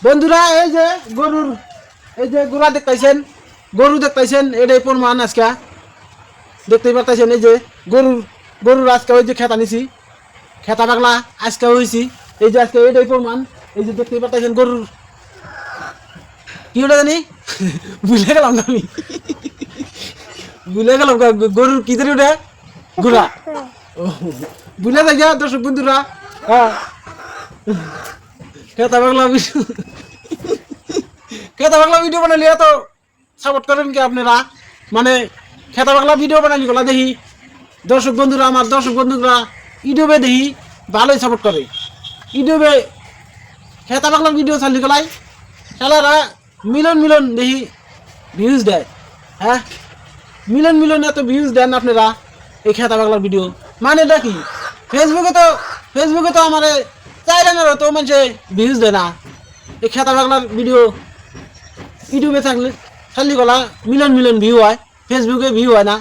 বন্ধুরা এই যে গরুর এই যে গোড়া দেখতেছেন, গরু দেখতেছেন, এটাই প্রমাণ। আজকে দেখতেই পারতেছেন এই যে গরুর আজকে ওই যে খেতা নিছি, খেতা পাগলা আজকে হয়েছি। এই যে আজকে এটাই প্রমাণ। এই যে দেখতেই পারতেছেন গরুর কি ওটা জানি ভুলে গেলাম আমি, ভুলে গেলাম গরুর কি জানি ওটা গোড়া ভুলে যাই দর্শক বন্ধুরা। হ্যাঁ খেতা পাগলা খেতা বাংলা ভিডিও বানালে তো সাপোর্ট করেন কি আপনারা? মানে খেতা বাংলা ভিডিও বানালি গলা দেখি দর্শক বন্ধুরা, আমার দর্শক বন্ধুরা ইউটিউবে দেখি ভালোই সাপোর্ট করে। ইউটিউবে খেতা বাংলা ভিডিও চালি গলাই খেলারা মিলন দেখি ভিউজ দেয়। হ্যাঁ মিলন এত ভিউজ দেন আপনারা এই খেতা বাংলার ভিডিও। মানে দেখি ফেসবুকে তো আমার চাইলেনেরও তো মানুষে ভিউজ দেয় না। এই খেতা বাংলার ভিডিও ইউটিউবে থাকলে খালি গলা মিলন ভিউ হয়, ফেসবুকে ভিউ হয় না।